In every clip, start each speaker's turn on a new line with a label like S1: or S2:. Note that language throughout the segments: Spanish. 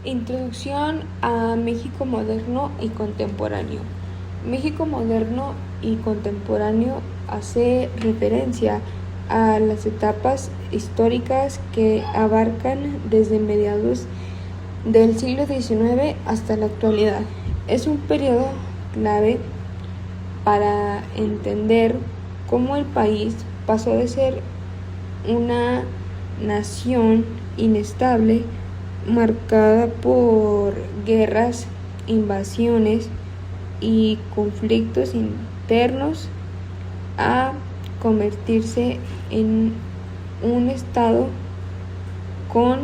S1: Introducción a México moderno y contemporáneo. México moderno y contemporáneo hace referencia a las etapas históricas que abarcan desde mediados del siglo XIX hasta la actualidad. Es un periodo clave para entender cómo el país pasó de ser una nación inestable marcada por guerras, invasiones y conflictos internos a convertirse en un estado con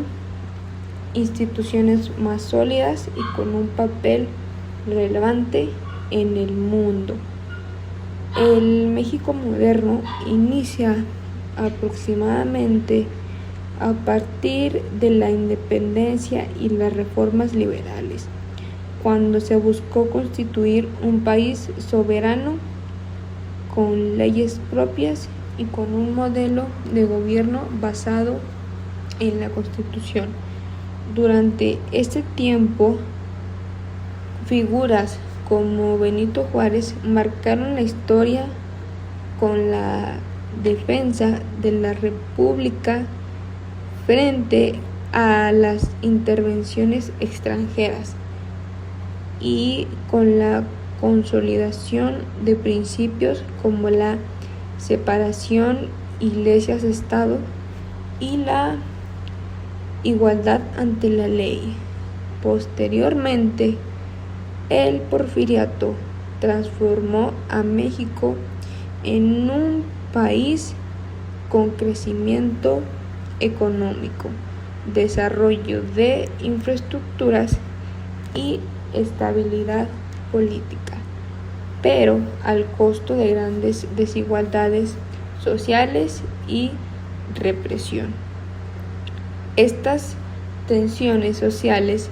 S1: instituciones más sólidas y con un papel relevante en el mundo. El México moderno inicia aproximadamente a partir de la independencia y las reformas liberales, cuando se buscó constituir un país soberano con leyes propias y con un modelo de gobierno basado en la Constitución. Durante este tiempo, figuras como Benito Juárez marcaron la historia con la defensa de la República frente a las intervenciones extranjeras y con la consolidación de principios como la separación iglesias-estado y la igualdad ante la ley. Posteriormente, el porfiriato transformó a México en un país con crecimiento económico, desarrollo de infraestructuras y estabilidad política, pero al costo de grandes desigualdades sociales y represión. Estas tensiones sociales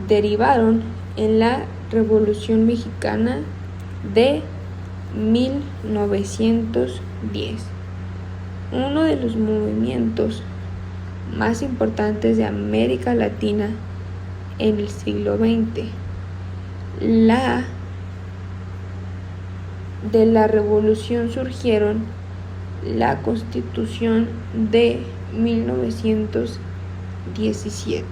S1: derivaron en la Revolución Mexicana de 1910, uno de los movimientos más importantes de América Latina en el siglo XX. De la revolución surgieron la Constitución de 1917,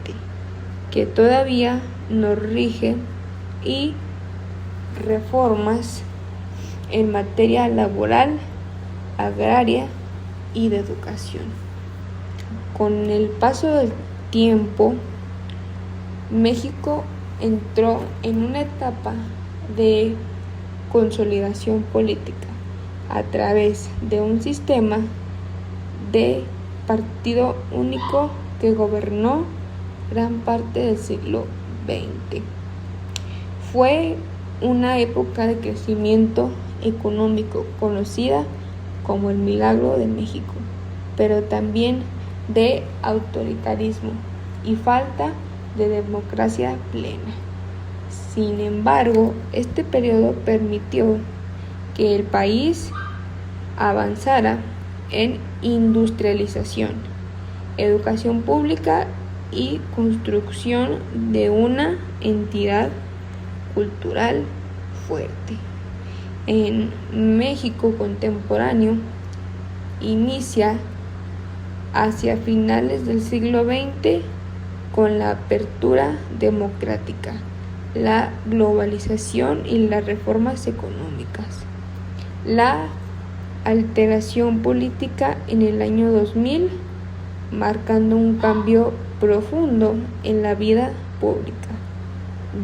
S1: que todavía nos rige, y reformas en materia laboral, agraria y de educación. Con el paso del tiempo, México entró en una etapa de consolidación política a través de un sistema de partido único que gobernó gran parte del siglo XX. Fue una época de crecimiento económico conocida como el Milagro de México, pero también de autoritarismo y falta de democracia plena. Sin embargo, este periodo permitió que el país avanzara en industrialización, educación pública y construcción de una entidad cultural fuerte. En México contemporáneo inicia hacia finales del siglo XX con la apertura democrática, la globalización y las reformas económicas. La alteración política en el año 2000, marcando un cambio profundo en la vida pública.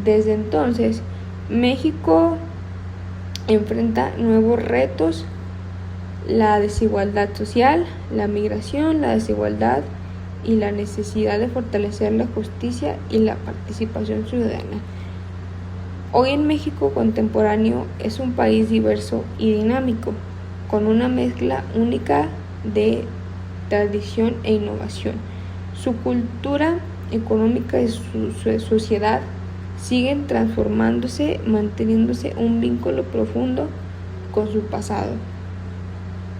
S1: Desde entonces, México enfrenta nuevos retos: la desigualdad social, la migración, la desigualdad y la necesidad de fortalecer la justicia y la participación ciudadana. Hoy en México contemporáneo es un país diverso y dinámico, con una mezcla única de tradición e innovación. Su cultura económica y su sociedad siguen transformándose, manteniéndose un vínculo profundo con su pasado,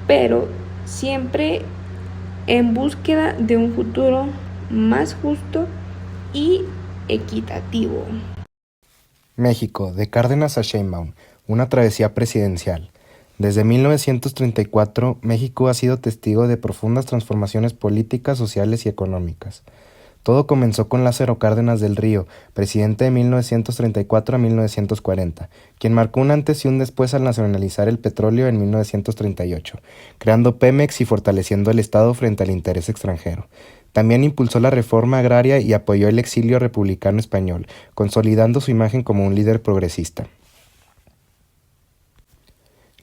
S1: pero siempre en búsqueda de un futuro más justo y equitativo.
S2: México, de Cárdenas a Sheinbaum, una travesía presidencial. Desde 1934, México ha sido testigo de profundas transformaciones políticas, sociales y económicas. Todo comenzó con Lázaro Cárdenas del Río, presidente de 1934 a 1940, quien marcó un antes y un después al nacionalizar el petróleo en 1938, creando Pemex y fortaleciendo el Estado frente al interés extranjero. También impulsó la reforma agraria y apoyó el exilio republicano español, consolidando su imagen como un líder progresista.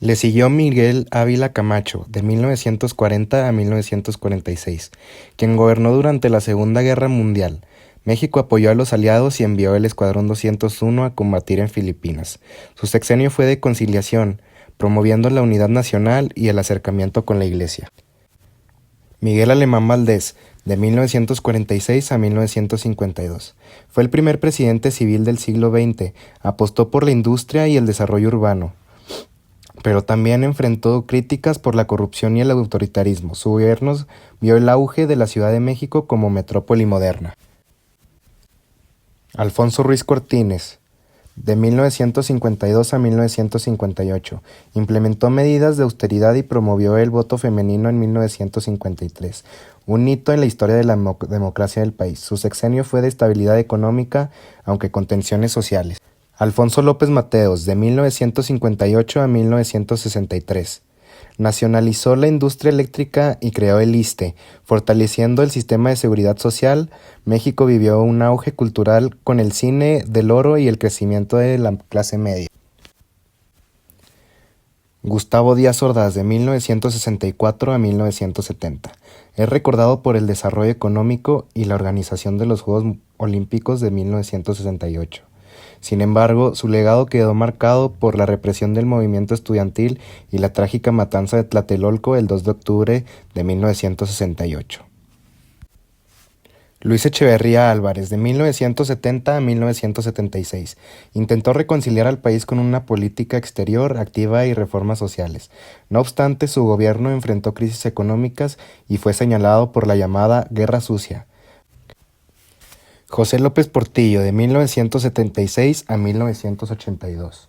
S2: Le siguió Miguel Ávila Camacho, de 1940 a 1946, quien gobernó durante la Segunda Guerra Mundial. México apoyó a los aliados y envió el Escuadrón 201 a combatir en Filipinas. Su sexenio fue de conciliación, promoviendo la unidad nacional y el acercamiento con la Iglesia. Miguel Alemán Valdés, de 1946 a 1952. Fue el primer presidente civil del siglo XX, apostó por la industria y el desarrollo urbano, pero también enfrentó críticas por la corrupción y el autoritarismo. Su gobierno vio el auge de la Ciudad de México como metrópoli moderna. Alfonso Ruiz Cortines, de 1952 a 1958, implementó medidas de austeridad y promovió el voto femenino en 1953, un hito en la historia de la democracia del país. Su sexenio fue de estabilidad económica, aunque con tensiones sociales. Alfonso López Mateos, de 1958 a 1963. Nacionalizó la industria eléctrica y creó el ISSSTE, fortaleciendo el sistema de seguridad social. México vivió un auge cultural con el cine del oro y el crecimiento de la clase media. Gustavo Díaz Ordaz, de 1964 a 1970. Es recordado por el desarrollo económico y la organización de los Juegos Olímpicos de 1968. Sin embargo, su legado quedó marcado por la represión del movimiento estudiantil y la trágica matanza de Tlatelolco el 2 de octubre de 1968. Luis Echeverría Álvarez, de 1970 a 1976, intentó reconciliar al país con una política exterior activa y reformas sociales. No obstante, su gobierno enfrentó crisis económicas y fue señalado por la llamada Guerra Sucia. José López Portillo, de 1976 a 1982.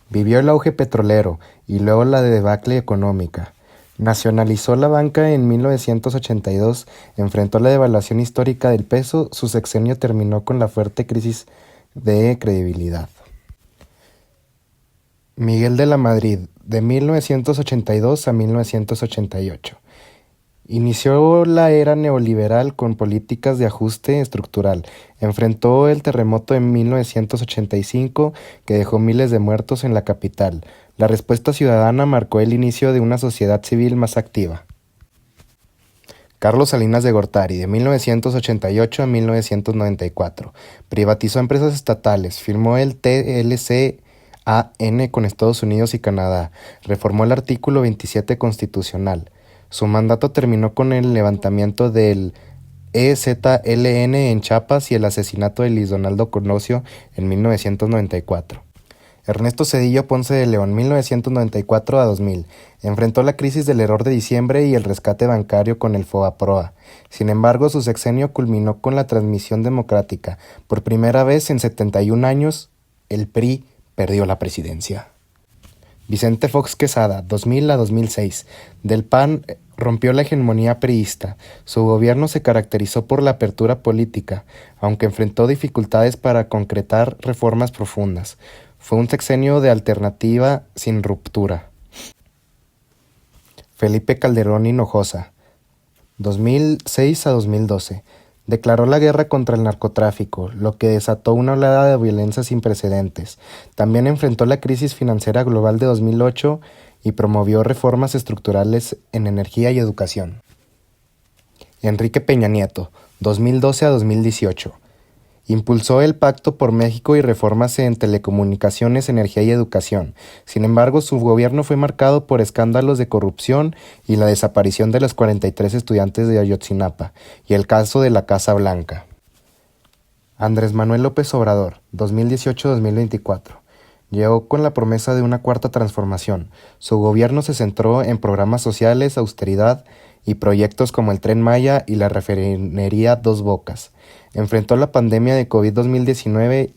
S2: Vivió el auge petrolero y luego la debacle económica. Nacionalizó la banca en 1982, enfrentó la devaluación histórica del peso, su sexenio terminó con la fuerte crisis de credibilidad. Miguel de la Madrid, de 1982 a 1988. Inició la era neoliberal con políticas de ajuste estructural. Enfrentó el terremoto en 1985 que dejó miles de muertos en la capital. La respuesta ciudadana marcó el inicio de una sociedad civil más activa. Carlos Salinas de Gortari, de 1988 a 1994. Privatizó empresas estatales, firmó el TLC-AN con Estados Unidos y Canadá, reformó el artículo 27 constitucional. Su mandato terminó con el levantamiento del EZLN en Chiapas y el asesinato de Luis Donaldo Colosio en 1994. Ernesto Zedillo Ponce de León, 1994 a 2000. Enfrentó la crisis del error de diciembre y el rescate bancario con el FOBAPROA. Sin embargo, su sexenio culminó con la transmisión democrática. Por primera vez en 71 años, el PRI perdió la presidencia. Vicente Fox Quesada, 2000 a 2006. Del PAN rompió la hegemonía priista. Su gobierno se caracterizó por la apertura política, aunque enfrentó dificultades para concretar reformas profundas. Fue un sexenio de alternativa sin ruptura. Felipe Calderón Hinojosa, 2006 a 2012. Declaró la guerra contra el narcotráfico, lo que desató una oleada de violencia sin precedentes. También enfrentó la crisis financiera global de 2008 y promovió reformas estructurales en energía y educación. Enrique Peña Nieto, 2012 a 2018. Impulsó el Pacto por México y reformas en telecomunicaciones, energía y educación. Sin embargo, su gobierno fue marcado por escándalos de corrupción y la desaparición de los 43 estudiantes de Ayotzinapa y el caso de la Casa Blanca. Andrés Manuel López Obrador, 2018-2024. Llegó con la promesa de una cuarta transformación. Su gobierno se centró en programas sociales, austeridad y proyectos como el Tren Maya y la refinería Dos Bocas. Enfrentó la pandemia de COVID-19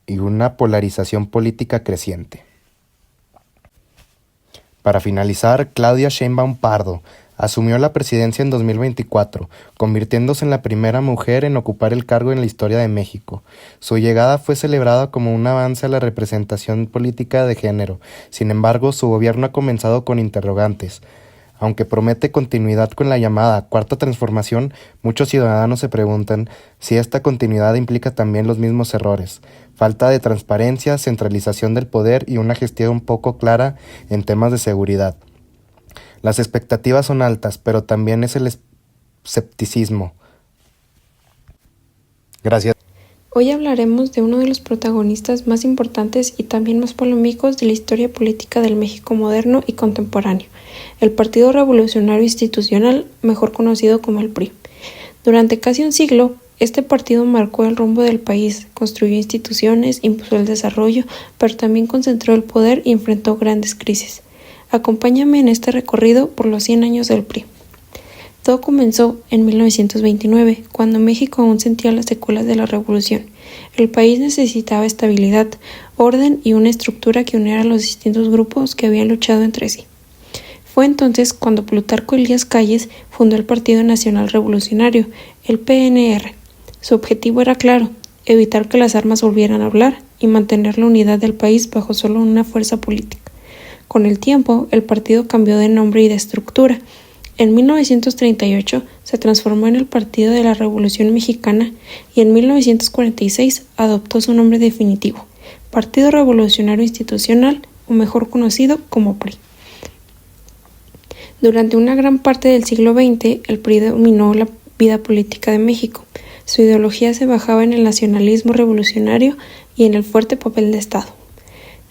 S2: y una polarización política creciente. Para finalizar, Claudia Sheinbaum Pardo asumió la presidencia en 2024, convirtiéndose en la primera mujer en ocupar el cargo en la historia de México. Su llegada fue celebrada como un avance a la representación política de género. Sin embargo, su gobierno ha comenzado con interrogantes. Aunque promete continuidad con la llamada Cuarta Transformación, muchos ciudadanos se preguntan si esta continuidad implica también los mismos errores: falta de transparencia, centralización del poder y una gestión poco clara en temas de seguridad. Las expectativas son altas, pero también es el escepticismo. Gracias.
S1: Hoy hablaremos de uno de los protagonistas más importantes y también más polémicos de la historia política del México moderno y contemporáneo, el Partido Revolucionario Institucional, mejor conocido como el PRI. Durante casi un siglo, este partido marcó el rumbo del país, construyó instituciones, impulsó el desarrollo, pero también concentró el poder y enfrentó grandes crisis. Acompáñame en este recorrido por los 100 años del PRI. Todo comenzó en 1929, cuando México aún sentía las secuelas de la Revolución. El país necesitaba estabilidad, orden y una estructura que uniera a los distintos grupos que habían luchado entre sí. Fue entonces cuando Plutarco Elías Calles fundó el Partido Nacional Revolucionario, el PNR. Su objetivo era claro: evitar que las armas volvieran a hablar y mantener la unidad del país bajo solo una fuerza política. Con el tiempo, el partido cambió de nombre y de estructura. En 1938 se transformó en el Partido de la Revolución Mexicana y en 1946 adoptó su nombre definitivo, Partido Revolucionario Institucional, o mejor conocido como PRI. Durante una gran parte del siglo XX, el PRI dominó la vida política de México. Su ideología se basaba en el nacionalismo revolucionario y en el fuerte papel de Estado.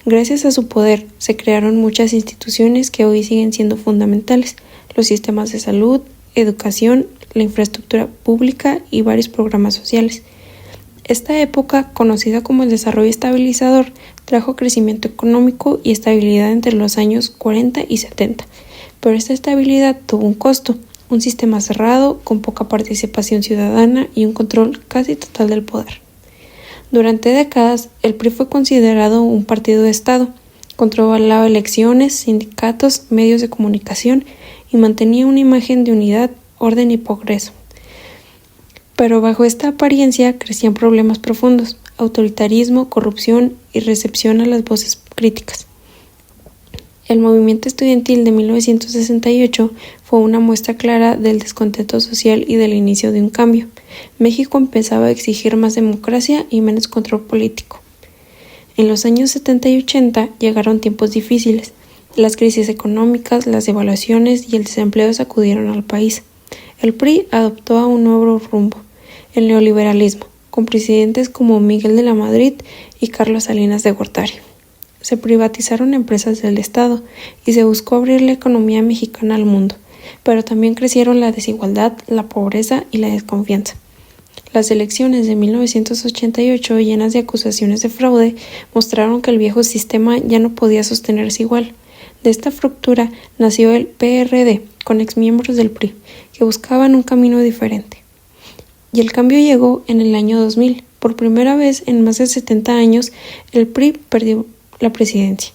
S1: Gracias a su poder, se crearon muchas instituciones que hoy siguen siendo fundamentales: los sistemas de salud, educación, la infraestructura pública y varios programas sociales. Esta época, conocida como el desarrollo estabilizador, trajo crecimiento económico y estabilidad entre los años 40 y 70. Pero esta estabilidad tuvo un costo: un sistema cerrado, con poca participación ciudadana y un control casi total del poder. Durante décadas, el PRI fue considerado un partido de Estado. Controlaba elecciones, sindicatos, medios de comunicación y mantenía una imagen de unidad, orden y progreso. Pero bajo esta apariencia crecían problemas profundos: autoritarismo, corrupción y recepción a las voces críticas. El movimiento estudiantil de 1968 fue una muestra clara del descontento social y del inicio de un cambio. México empezaba a exigir más democracia y menos control político. En los años 70 y 80 llegaron tiempos difíciles. Las crisis económicas, las devaluaciones y el desempleo sacudieron al país. El PRI adoptó un nuevo rumbo: el neoliberalismo, con presidentes como Miguel de la Madrid y Carlos Salinas de Gortari. Se privatizaron empresas del Estado y se buscó abrir la economía mexicana al mundo, pero también crecieron la desigualdad, la pobreza y la desconfianza. Las elecciones de 1988, llenas de acusaciones de fraude, mostraron que el viejo sistema ya no podía sostenerse igual. De esta fractura nació el PRD, con exmiembros del PRI, que buscaban un camino diferente. Y el cambio llegó en el año 2000. Por primera vez en más de 70 años, el PRI perdió la presidencia.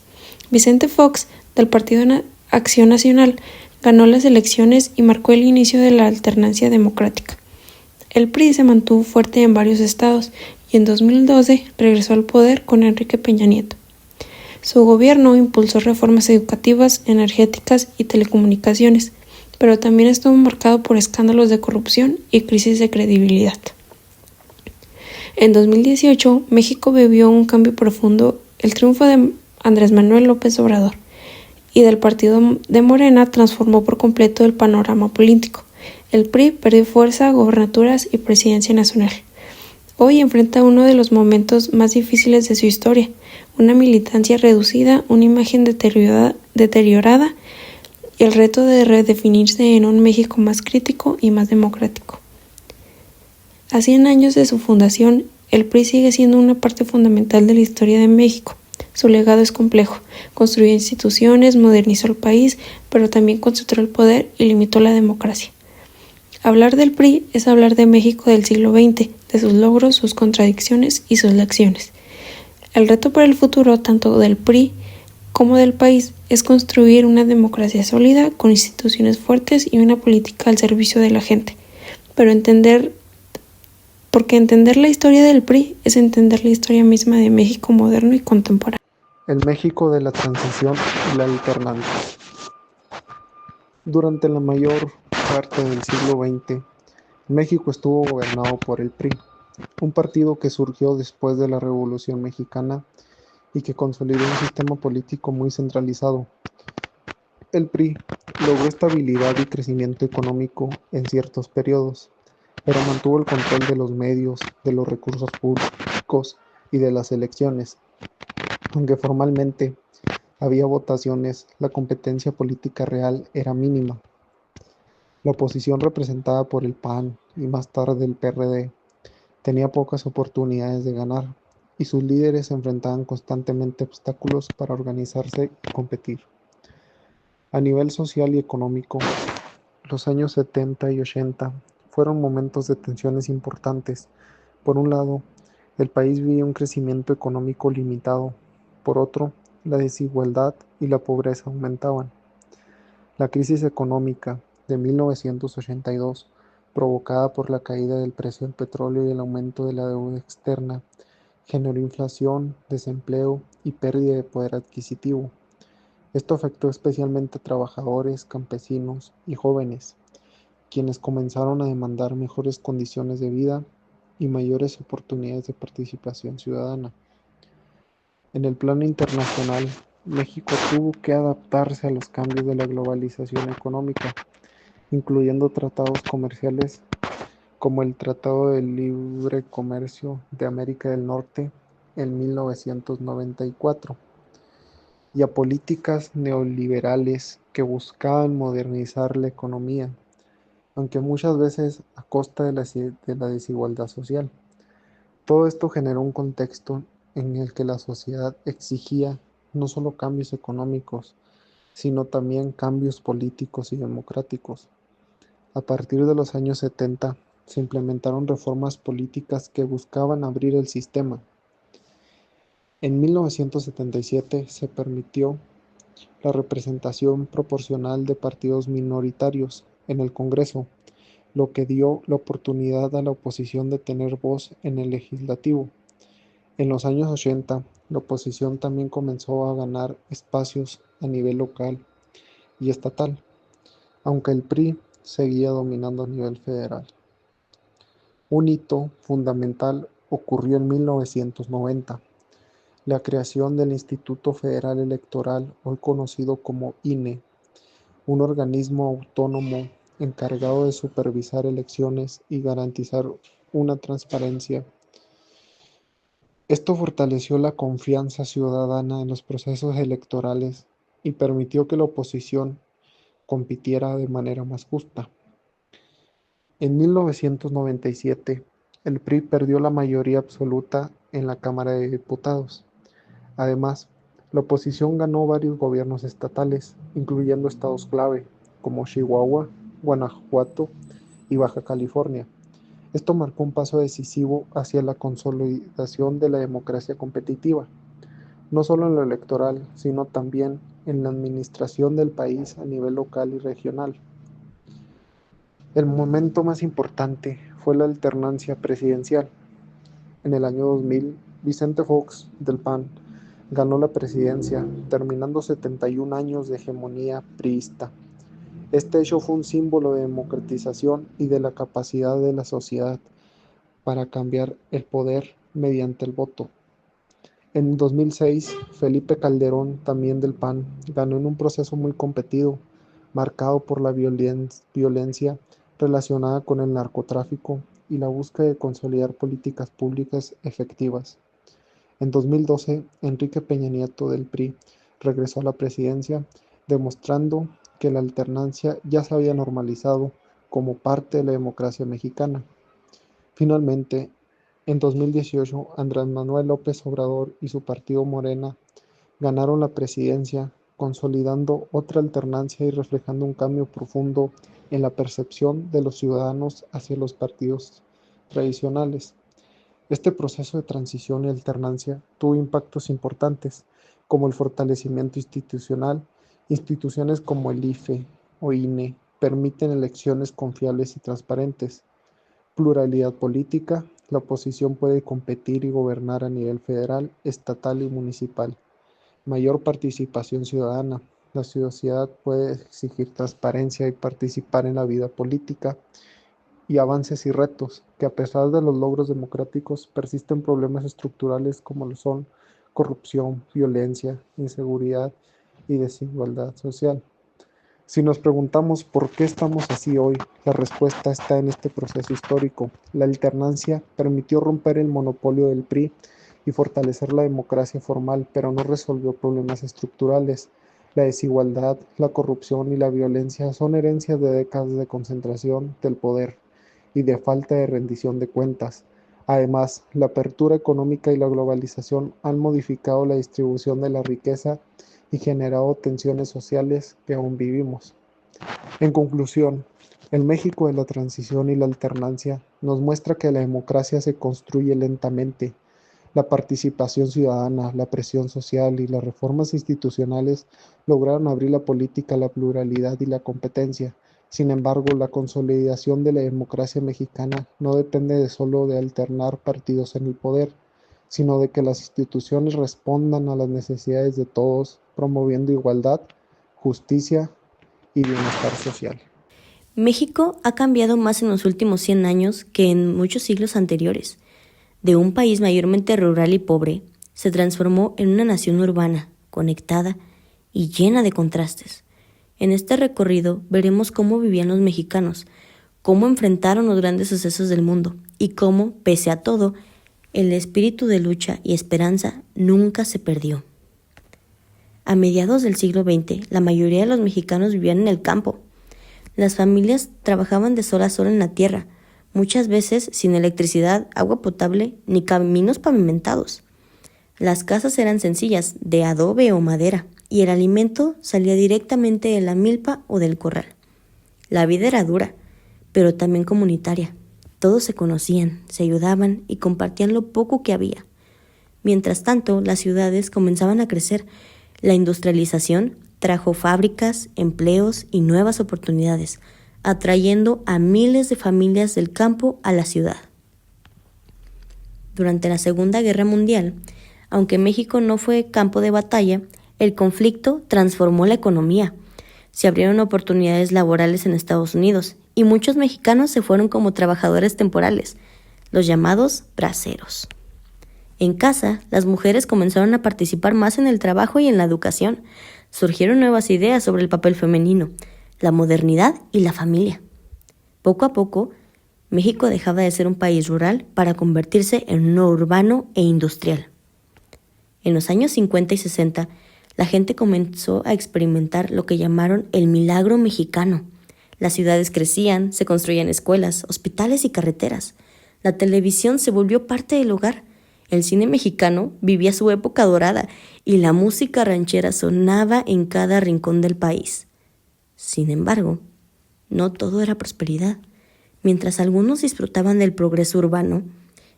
S1: Vicente Fox, del Partido Acción Nacional, ganó las elecciones y marcó el inicio de la alternancia democrática. El PRI se mantuvo fuerte en varios estados y en 2012 regresó al poder con Enrique Peña Nieto. Su gobierno impulsó reformas educativas, energéticas y telecomunicaciones, pero también estuvo marcado por escándalos de corrupción y crisis de credibilidad. En 2018, México vivió un cambio profundo. El triunfo de Andrés Manuel López Obrador y del partido de Morena transformó por completo el panorama político. El PRI perdió fuerza, gobernaturas y presidencia nacional. Hoy enfrenta uno de los momentos más difíciles de su historia: una militancia reducida, una imagen deteriorada y el reto de redefinirse en un México más crítico y más democrático. A 100 años de su fundación, el PRI sigue siendo una parte fundamental de la historia de México.
S3: Su legado es complejo. Construyó instituciones, modernizó el país, pero también concentró el poder y limitó la democracia. Hablar del PRI es hablar de México del siglo XX, de sus logros, sus contradicciones y sus lecciones. El reto para el futuro, tanto del PRI como del país, es construir una democracia sólida, con instituciones fuertes y una política al servicio de la gente. Porque entender la historia del PRI es entender la historia misma de México moderno y contemporáneo.
S4: El México de la transición y la alternancia. Durante la mayor parte del siglo XX, México estuvo gobernado por el PRI, un partido que surgió después de la Revolución Mexicana y que consolidó un sistema político muy centralizado. El PRI logró estabilidad y crecimiento económico en ciertos periodos, pero mantuvo el control de los medios, de los recursos públicos y de las elecciones. Aunque formalmente había votaciones, la competencia política real era mínima. La oposición, representada por el PAN y más tarde el PRD, tenía pocas oportunidades de ganar, y sus líderes se enfrentaban constantemente a obstáculos para organizarse y competir. A nivel social y económico, los años 70 y 80 fueron momentos de tensiones importantes. Por un lado, el país vivía un crecimiento económico limitado. Por otro, la desigualdad y la pobreza aumentaban. La crisis económica de 1982, provocada por la caída del precio del petróleo y el aumento de la deuda externa, generó inflación, desempleo y pérdida de poder adquisitivo. Esto afectó especialmente a trabajadores, campesinos y jóvenes, quienes comenzaron a demandar mejores condiciones de vida y mayores oportunidades de participación ciudadana. En el plano internacional, México tuvo que adaptarse a los cambios de la globalización económica, incluyendo tratados comerciales como el Tratado de Libre Comercio de América del Norte en 1994, y a políticas neoliberales que buscaban modernizar la economía, aunque muchas veces a costa de la desigualdad social. Todo esto generó un contexto en el que la sociedad exigía no solo cambios económicos, sino también cambios políticos y democráticos. A partir de los años 70 se implementaron reformas políticas que buscaban abrir el sistema. En 1977 se permitió la representación proporcional de partidos minoritarios en el Congreso, lo que dio la oportunidad a la oposición de tener voz en el legislativo. En los años 80, la oposición también comenzó a ganar espacios a nivel local y estatal, aunque el PRI seguía dominando a nivel federal. Un hito fundamental ocurrió en 1990, la creación del Instituto Federal Electoral, hoy conocido como INE, un organismo autónomo encargado de supervisar elecciones y garantizar una transparencia. Esto fortaleció la confianza ciudadana en los procesos electorales y permitió que la oposición compitiera de manera más justa. En 1997, el PRI perdió la mayoría absoluta en la Cámara de Diputados. Además, la oposición ganó varios gobiernos estatales, incluyendo estados clave como Chihuahua, Guanajuato y Baja California. Esto marcó un paso decisivo hacia la consolidación de la democracia competitiva, no solo en lo electoral, sino también en la administración del país a nivel local y regional. El momento más importante fue la alternancia presidencial. En el año 2000, Vicente Fox, del PAN, ganó la presidencia, terminando 71 años de hegemonía priista. Este hecho fue un símbolo de democratización y de la capacidad de la sociedad para cambiar el poder mediante el voto. En 2006, Felipe Calderón, también del PAN, ganó en un proceso muy competido, marcado por la violencia relacionada con el narcotráfico y la búsqueda de consolidar políticas públicas efectivas. En 2012, Enrique Peña Nieto, del PRI, regresó a la presidencia, demostrando que la alternancia ya se había normalizado como parte de la democracia mexicana. Finalmente, en 2018, Andrés Manuel López Obrador y su partido Morena ganaron la presidencia, consolidando otra alternancia y reflejando un cambio profundo en la percepción de los ciudadanos hacia los partidos tradicionales. Este proceso de transición y alternancia tuvo impactos importantes, como el fortalecimiento institucional. Instituciones como el IFE o INE permiten elecciones confiables y transparentes. Pluralidad política. La oposición puede competir y gobernar a nivel federal, estatal y municipal. Mayor participación ciudadana. La sociedad puede exigir transparencia y participar en la vida política. Y avances y retos, que a pesar de los logros democráticos persisten problemas estructurales como lo son corrupción, violencia, inseguridad y desigualdad social. Si nos preguntamos por qué estamos así hoy, la respuesta está en este proceso histórico. La alternancia permitió romper el monopolio del PRI y fortalecer la democracia formal, pero no resolvió problemas estructurales. La desigualdad, la corrupción y la violencia son herencias de décadas de concentración del poder y de falta de rendición de cuentas. Además, la apertura económica y la globalización han modificado la distribución de la riqueza y generado tensiones sociales que aún vivimos. En conclusión, el México de la transición y la alternancia nos muestra que la democracia se construye lentamente. La participación ciudadana, la presión social y las reformas institucionales lograron abrir la política a la pluralidad y la competencia. Sin embargo, la consolidación de la democracia mexicana no depende solo de alternar partidos en el poder, sino de que las instituciones respondan a las necesidades de todos, promoviendo igualdad, justicia y bienestar social.
S5: México ha cambiado más en los últimos 100 años que en muchos siglos anteriores. De un país mayormente rural y pobre, se transformó en una nación urbana, conectada y llena de contrastes. En este recorrido veremos cómo vivían los mexicanos, cómo enfrentaron los grandes sucesos del mundo y cómo, pese a todo, el espíritu de lucha y esperanza nunca se perdió. A mediados del siglo XX, la mayoría de los mexicanos vivían en el campo. Las familias trabajaban de sol a sol en la tierra, muchas veces sin electricidad, agua potable ni caminos pavimentados. Las casas eran sencillas, de adobe o madera, y el alimento salía directamente de la milpa o del corral. La vida era dura, pero también comunitaria. Todos se conocían, se ayudaban y compartían lo poco que había. Mientras tanto, las ciudades comenzaban a crecer. La industrialización trajo fábricas, empleos y nuevas oportunidades, atrayendo a miles de familias del campo a la ciudad. Durante la Segunda Guerra Mundial, aunque México no fue campo de batalla, el conflicto transformó la economía. Se abrieron oportunidades laborales en Estados Unidos y muchos mexicanos se fueron como trabajadores temporales, los llamados braceros. En casa, las mujeres comenzaron a participar más en el trabajo y en la educación. Surgieron nuevas ideas sobre el papel femenino, la modernidad y la familia. Poco a poco, México dejaba de ser un país rural para convertirse en uno urbano e industrial. En los años 50 y 60, la gente comenzó a experimentar lo que llamaron el milagro mexicano. Las ciudades crecían, se construían escuelas, hospitales y carreteras. La televisión se volvió parte del hogar. El cine mexicano vivía su época dorada y la música ranchera sonaba en cada rincón del país. Sin embargo, no todo era prosperidad. Mientras algunos disfrutaban del progreso urbano,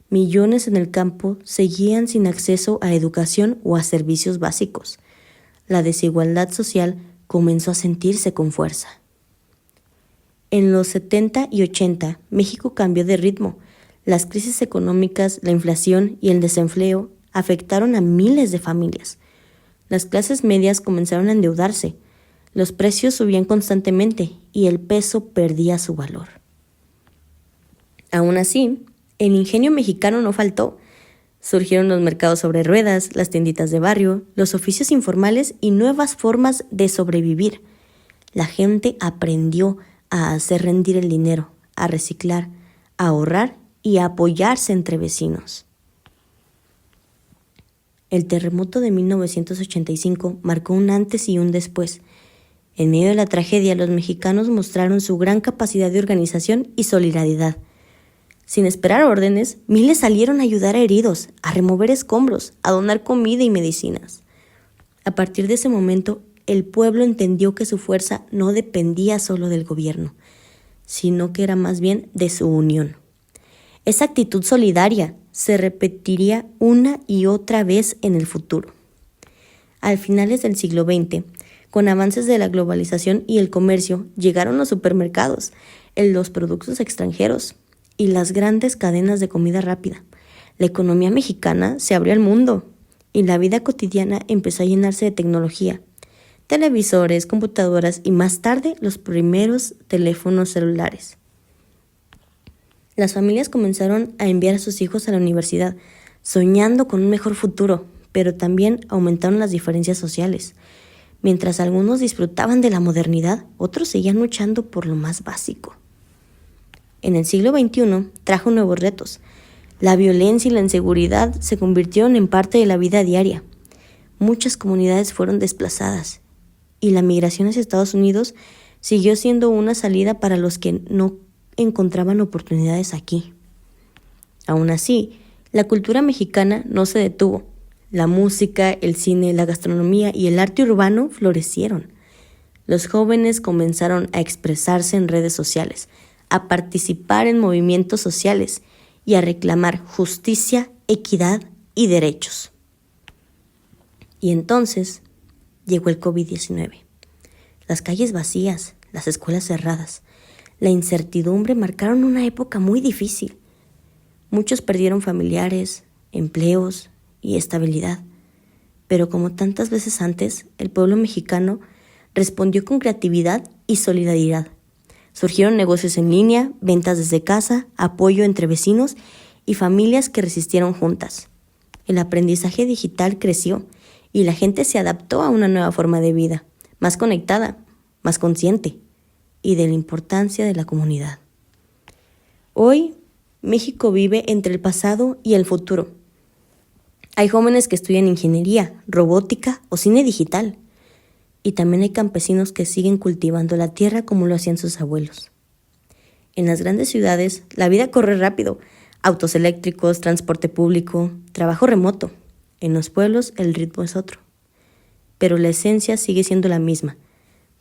S5: millones en el campo seguían sin acceso a educación o a servicios básicos. La desigualdad social comenzó a sentirse con fuerza. En los 70 y 80, México cambió de ritmo. Las crisis económicas, la inflación y el desempleo afectaron a miles de familias. Las clases medias comenzaron a endeudarse. Los precios subían constantemente y el peso perdía su valor. Aún así, el ingenio mexicano no faltó. Surgieron los mercados sobre ruedas, las tienditas de barrio, los oficios informales y nuevas formas de sobrevivir. La gente aprendió a hacer rendir el dinero, a reciclar, a ahorrar y a apoyarse entre vecinos. El terremoto de 1985 marcó un antes y un después. En medio de la tragedia, los mexicanos mostraron su gran capacidad de organización y solidaridad. Sin esperar órdenes, miles salieron a ayudar a heridos, a remover escombros, a donar comida y medicinas. A partir de ese momento, el pueblo entendió que su fuerza no dependía solo del gobierno, sino que era más bien de su unión. Esa actitud solidaria se repetiría una y otra vez en el futuro. Al finales del siglo XX, con avances de la globalización y el comercio, llegaron los supermercados, los productos extranjeros y las grandes cadenas de comida rápida. La economía mexicana se abrió al mundo y la vida cotidiana empezó a llenarse de tecnología, televisores, computadoras y más tarde los primeros teléfonos celulares. Las familias comenzaron a enviar a sus hijos a la universidad, soñando con un mejor futuro, pero también aumentaron las diferencias sociales. Mientras algunos disfrutaban de la modernidad, otros seguían luchando por lo más básico. En el siglo XXI trajo nuevos retos. La violencia y la inseguridad se convirtieron en parte de la vida diaria. Muchas comunidades fueron desplazadas y la migración hacia Estados Unidos siguió siendo una salida para los que no encontraban oportunidades aquí. Aún así, la cultura mexicana no se detuvo. La música, el cine, la gastronomía y el arte urbano florecieron. Los jóvenes comenzaron a expresarse en redes sociales, a participar en movimientos sociales y a reclamar justicia, equidad y derechos. Y entonces llegó el COVID-19. Las calles vacías, las escuelas cerradas, la incertidumbre marcaron una época muy difícil. Muchos perdieron familiares, empleos y estabilidad. Pero como tantas veces antes, el pueblo mexicano respondió con creatividad y solidaridad. Surgieron negocios en línea, ventas desde casa, apoyo entre vecinos y familias que resistieron juntas. El aprendizaje digital creció y la gente se adaptó a una nueva forma de vida, más conectada, más consciente y de la importancia de la comunidad. Hoy, México vive entre el pasado y el futuro. Hay jóvenes que estudian ingeniería, robótica o cine digital. Y también hay campesinos que siguen cultivando la tierra como lo hacían sus abuelos. En las grandes ciudades, la vida corre rápido. Autos eléctricos, transporte público, trabajo remoto. En los pueblos, el ritmo es otro. Pero la esencia sigue siendo la misma.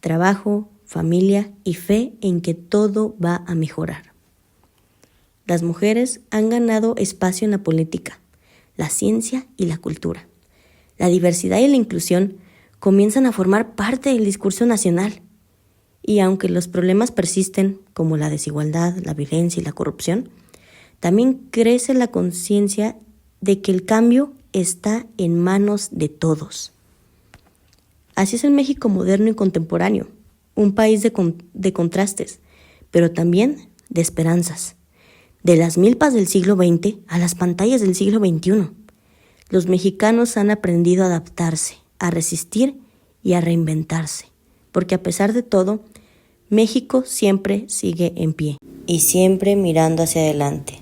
S5: Trabajo, familia y fe en que todo va a mejorar. Las mujeres han ganado espacio en la política, la ciencia y la cultura. La diversidad y la inclusión comienzan a formar parte del discurso nacional. Y aunque los problemas persisten, como la desigualdad, la violencia y la corrupción, también crece la conciencia de que el cambio está en manos de todos. Así es el México moderno y contemporáneo, un país de contrastes, pero también de esperanzas. De las milpas del siglo XX a las pantallas del siglo XXI, los mexicanos han aprendido a adaptarse, a resistir y a reinventarse, porque a pesar de todo, México siempre sigue en pie y siempre mirando hacia adelante.